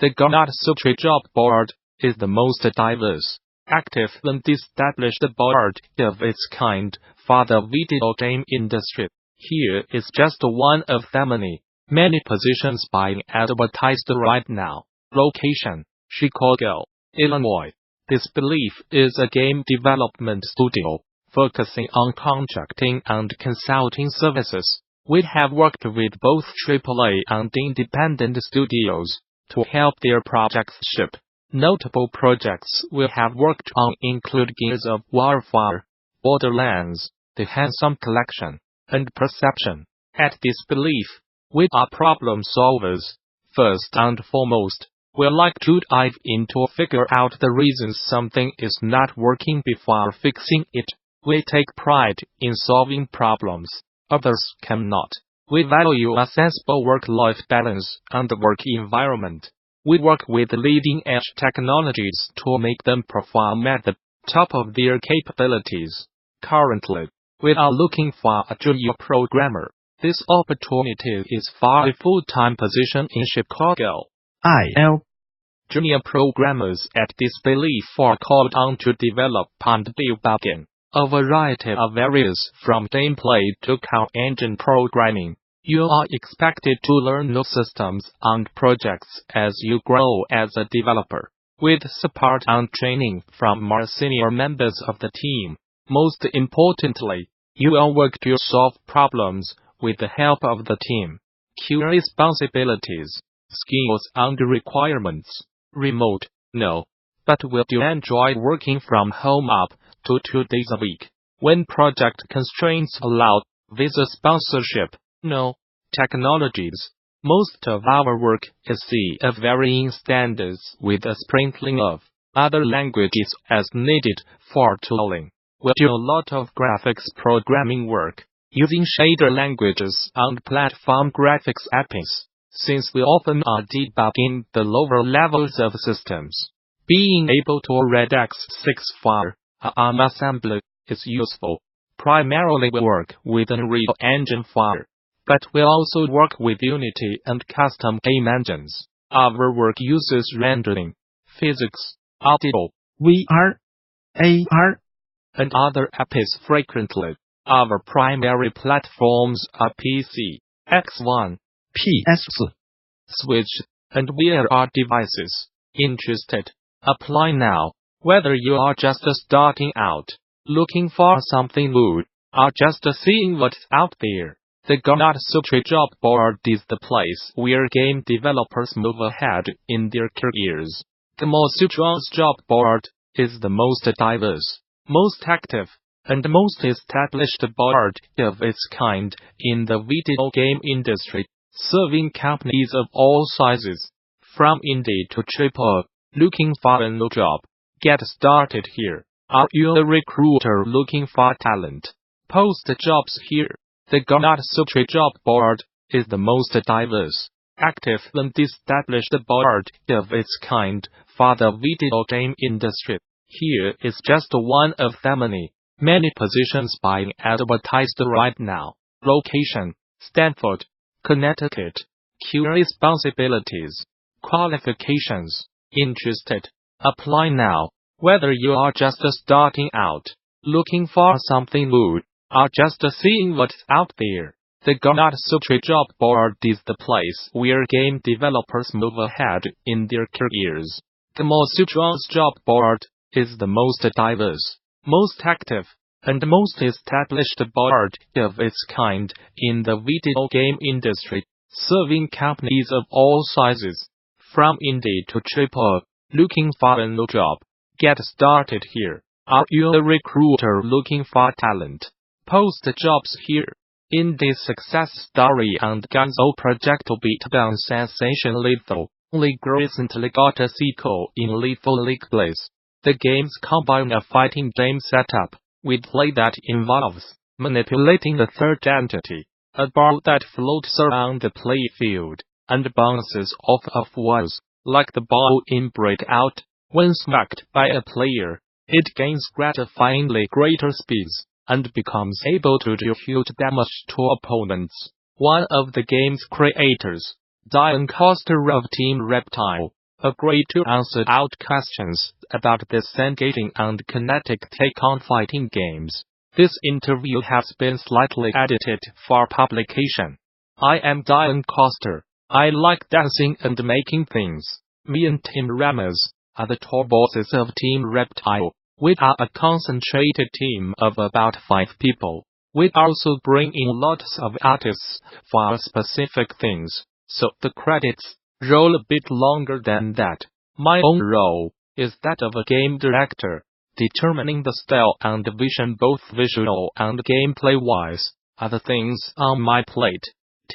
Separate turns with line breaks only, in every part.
The Gamasutra job board is the most diverse, active and established board of its kind for the video game industry. Here is just one of the many positions being advertised right now. Location: Chicago, Illinois. Disbelief is a game development studio focusing on contracting and consulting services. We have worked with both AAA and independent studios to help their projects ship. Notable projects we have worked on include Gears of Warfare, Borderlands, The Handsome Collection, and Perception. At Disbelief, we are problem solvers. First and foremost, we like to dive in to figure out the reasons something is not working before fixing it. We take pride in solving problems others cannot. We value a sensible work-life balance and work environment. We work with leading-edge technologies to make them perform at the top of their capabilities. Currently, we are looking for a junior programmer. This opportunity is for a full-time position in Chicago. Junior programmers at Disbelief are called on to develop and debug a variety of areas from gameplay to core engine programming. You are expected to learn new systems and projects as you grow as a developer, with support and training from more senior members of the team. Most importantly, you will work to solve problems with the help of the team. Key responsibilities, skills and requirements. Remote, no. But will you enjoy working from home up to 2 days a week? When project constraints allow, visa sponsorship, no. Technologies. Most of our work is C of varying standards with a sprinkling of other languages as needed for tooling. We do a lot of graphics programming work, using shader languages and platform graphics APIs, since we often are debugging the lower levels of systems. Being able to read X6 for ARM assembly is useful. Primarily we work with Unreal Engine 4, but we also work with Unity and custom game engines. Our work uses rendering, physics, audio, VR, AR, and other APIs frequently. Our primary platforms are PC, X1, PS, Switch, and VR devices. Interested? Apply now. Whether you are just starting out, looking for something new, or just seeing what's out there, the Gamasutra job board is the place where game developers move ahead in their careers. Gamasutra's job board is the most diverse, most active, and most established board of its kind in the video game industry, serving companies of all sizes, from indie to AAA. Looking for a new job? Get started here. Are you a recruiter looking for talent? Post jobs here. The Gamasutra job board is the most diverse, active and established board of its kind for the video game industry. Here is just one of the many positions being advertised right now. Location: Stanford, Connecticut. Key responsibilities, qualifications. Interested? Apply now. Whether you are just starting out, looking for something new, or just seeing what's out there, the Gamasutra job board is the place where game developers move ahead in their careers. Gamasutra's job board is the most diverse, most active, and most established board of its kind in the video game industry, serving companies of all sizes, from indie to AAA. Looking for a new job? Get started here. Are you a recruiter looking for talent? Post jobs here. Indie success story and Gonzo project beat down sensation Lethal League recently got a sequel in Lethal League Blaze. The games combine a fighting game setup with play that involves manipulating a third entity, a ball that floats around the playfield, and bounces off of walls, like the ball in Breakout. When smacked by a player, it gains gratifyingly greater speeds, and becomes able to do huge damage to opponents. One of the game's creators, Diane Coster of Team Reptile, agreed to answer out questions about this engaging and kinetic take on fighting games. This interview has been slightly edited for publication. I am Diane Coster. I like dancing and making things. Me and Tim Ramos are the tour bosses of Team Reptile. We are a concentrated team of about 5 people. We also bring in lots of artists for specific things, so the credits roll a bit longer than that. My own role is that of a game director, determining the style and vision both visual and gameplay-wise are the things on my plate.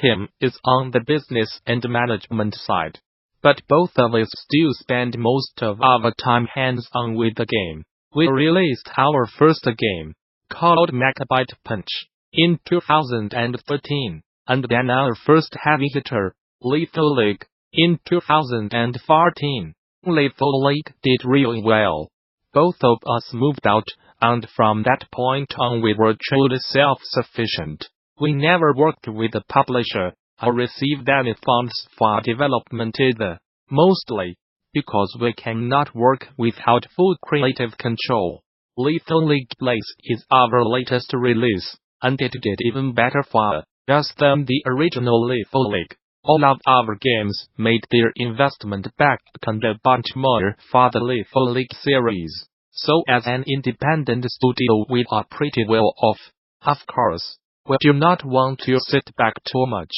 Tim is on the business and management side, but both of us still spend most of our time hands-on with the game. We released our first game, called Megabyte Punch, in 2013, and then our first heavy hitter, Lethal League, in 2014. Lethal League did really well. Both of us moved out, and from that point on we were truly self-sufficient. We never worked with a publisher or received any funds for development either, mostly because we cannot work without full creative control. Lethal League Blaze is our latest release, and it did even better for us than the original Lethal League. All of our games made their investment back and a bunch more for the Lethal League series. So as an independent studio we are pretty well off. Of course, we do not want to sit back too much.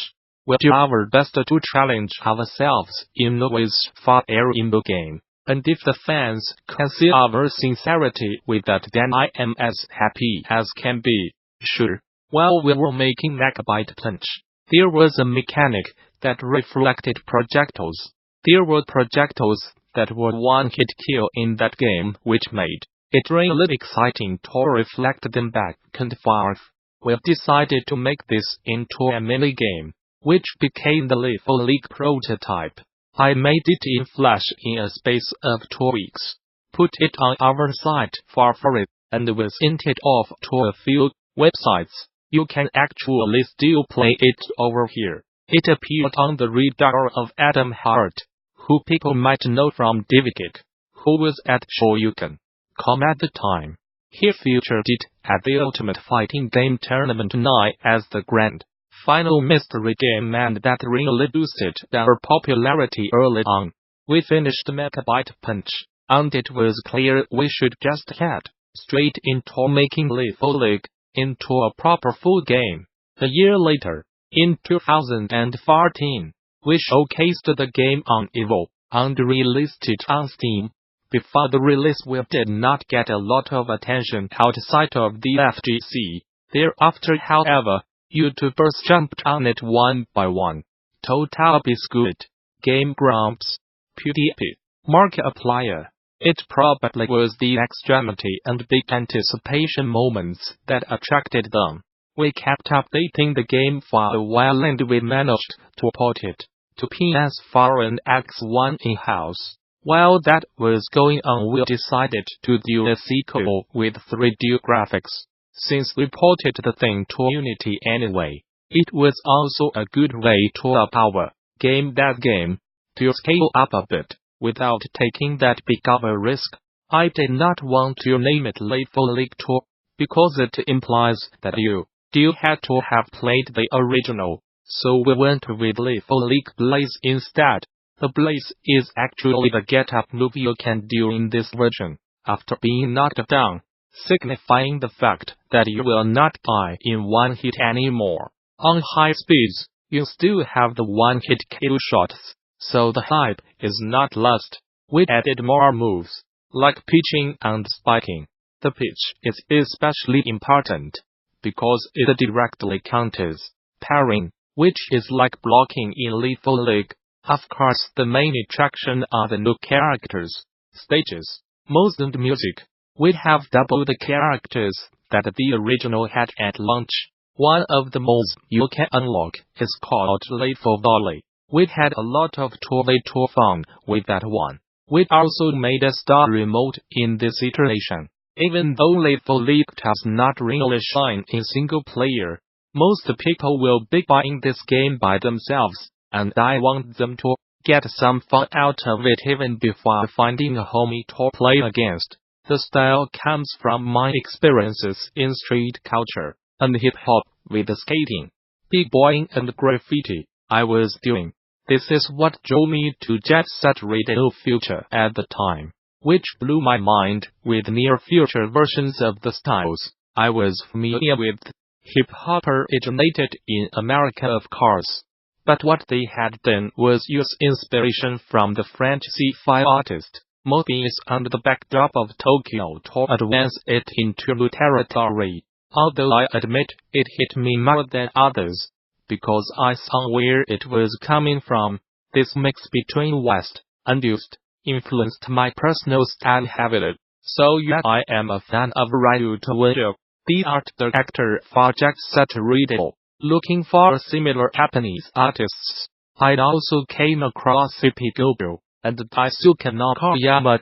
We do our best to challenge ourselves in ways for airing the game. And if the fans can see our sincerity with that, then I am as happy as can be. Sure, while we were making Megabyte Punch, there was a mechanic that reflected projectiles. There were projectiles that were one-hit kill in that game, which made it really exciting to reflect them back and forth. We decided to make this into a mini-game, which became the Lethal League prototype. I made it in Flash in a space of 2 weeks, put it on our site for free, and we sent it off to a few websites. You can actually still play it over here. It appeared on the radar of Adam Hart, who people might know from DivGeek, who was at Shoryuken.com at the time. He featured it at the Ultimate Fighting Game Tournament 9 as the grand final mystery game, and that really boosted our popularity early on. We finished Megabyte Punch, and it was clear we should just head straight into making Lethal League into a proper full game. A year later, in 2014, we showcased the game on Evo, and released it on Steam. Before the release we did not get a lot of attention outside of the FGC. Thereafter, however, YouTubers jumped on it one by one. Total Biscuit, Game Grumps, PewDiePie, Markiplier. It probably was the extremity and big anticipation moments that attracted them. We kept updating the game for a while, and we managed to port it to PS4 and X1 in-house. While that was going on, we decided to do a sequel with 3D graphics. Since we ported the thing to Unity anyway, it was also a good way to up our game to scale up a bit, without taking that big of a risk. I did not want to name it Lethal League 2, because it implies that you still had to have played the original, so we went with Lethal League Blaze instead. The Blaze is actually the get-up move you can do in this version, after being knocked down, signifying the fact that you will not die in one hit anymore. On high speeds, you still have the one-hit kill shots, so the hype is not lost. We added more moves, like pitching and spiking. The pitch is especially important, because it directly counters parrying, which is like blocking in Lethal League. Of course, the main attraction are the new characters, stages, modes and music. We have double the characters that the original had at launch. One of the modes you can unlock is called Lethal Volley. We had a lot of 2v2 fun with that one. We also made a story mode in this iteration. Even though Lethal League does not really shine in single player, most people will be buying this game by themselves, and I want them to. get some fun out of it even before finding a homie to play against. The style comes from my experiences in street culture and hip-hop with skating, b-boying and graffiti I was doing. This is what drew me to Jet Set Radio Future at the time, which blew my mind with near-future versions of the styles I was familiar with. Hip-hop originated in America, of course, but what they had done was use inspiration from the French sci-fi artist Mobius under the backdrop of Tokyo to advance it into new territory. Although I admit it hit me more than others, because I saw where it was coming from. This mix between West and East influenced my personal style heavily. So yeah, I am a fan of Ryut Wado, the art director for Jet Set Radio. Looking for similar Japanese artists, I also came across CP Gogo and Daisuke Nakayama,